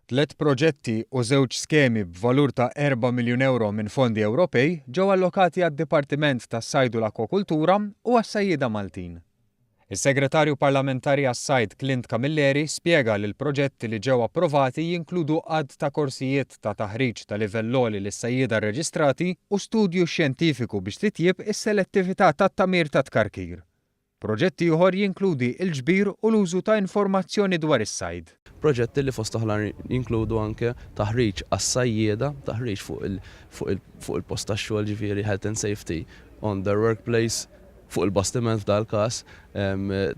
3 proġetti u 2 skemi b'valur ta' 4 miljun euro minn fondi Ewropej ġew allokati għad-Dipartiment tas-Sajd u l-Akwakultura u għas-sajjieda Maltin. Is-Segretarju Parlamentari għas-Sajd Clint Camilleri spjega li l-proġetti li ġew approvati jinkludu għadd ta' korsijiet ta' taħriġ ta' livell għoli lis-sajjieda rreġistrati u studju xjentifiku biex titjib is-selettività tat-tamir ta' tkarkir. Proġetti ieħor jinkludi l-ġbir u l-użu ta' informazzjoni dwar is-sajd. Proġetti li fost oħra jinkludu anke taħriġ għas-sajjieda, taħriġ fuq il-post tax-xogħol ġifieri health and safety on their workplace, fuq il-bastiment f'dal-każ,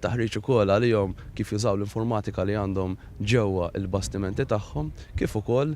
taħriġ ukoll għalihom kif jużaw l-informatika li għandhom ġewwa l-bastimenti tagħhom, kif ukoll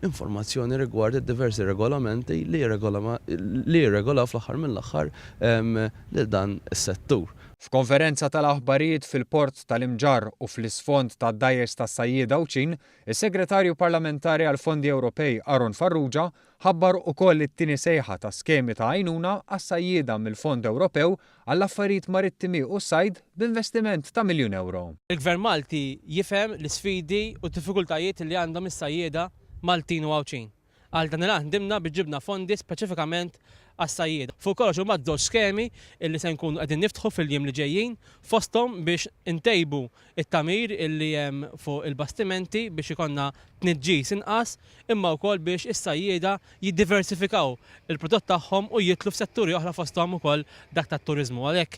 informazzjoni rigward id-diversi regolamenti li jirregolaw fl-aħħar mill-aħħar lil dan is-settur. F'konferenza tal-aħbarijiet fil-Port tal-Imġarr u fl-isfond tad-dajjes tas-sajjieda Awċin, is-Segretarju Parlamentari għall-Fondi Ewropej Aron Farrugia ħabbar ukoll it-tieni sejħa ta' skemi ta' għajnuna għas-sajjieda mill-Fond Ewropew għall-affarijiet marittimi u s-sajd b'investiment ta' miljun euro. Il-Gvern Malti jifhem l-isfidi u d-diffikultajiet li għandhom is-sajjieda Maltin u Awċin. Għal dan il-għandimna biġibna fondi speċifikament għas-sajjieda. Fuq kollox huma żewġ skemi illi se nkunu qegħdin niftħu fil-jiem li ġejjin fosthom biex intejbu it-tamir illi hemm fuq il-bastimenti biex ikonna tniġġis inqas imma wkoll biex is-sajjieda jiddiversifikaw il-prodott tagħhom u jitlu f'setturi oħra fosthom ukoll dak tat-turiżmu. Għalhekk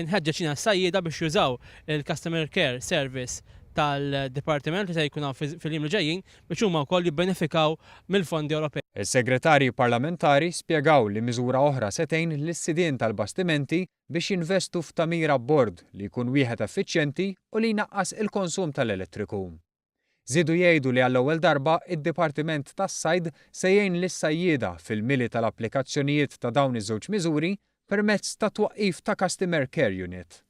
inħeġġeġ jiena s-sajjieda biex jużaw il-Customer Care Service tal-Dipartiment li se jkun fil-jiem li ġejjin biex huma wkoll jibbenefikaw mill-fondi Ewropej. Is-Segretarji Parlamentari spjegaw li miżura oħra se tgħin lis-sidien tal-bastimenti biex jinvestu f'tamir abbord li jkun wieħed effiċjenti u li jnaqqas il-konsum tal-elettriku. Żiedu jgħidu li għall-ewwel darba id-Dipartiment tas-Sajd se jgħin lis-sajjieda fil-mili tal-applikazzjonijiet ta' dawn iż-żewġ miżuri permezz ta' twaqqif ta' Customer Care Unit.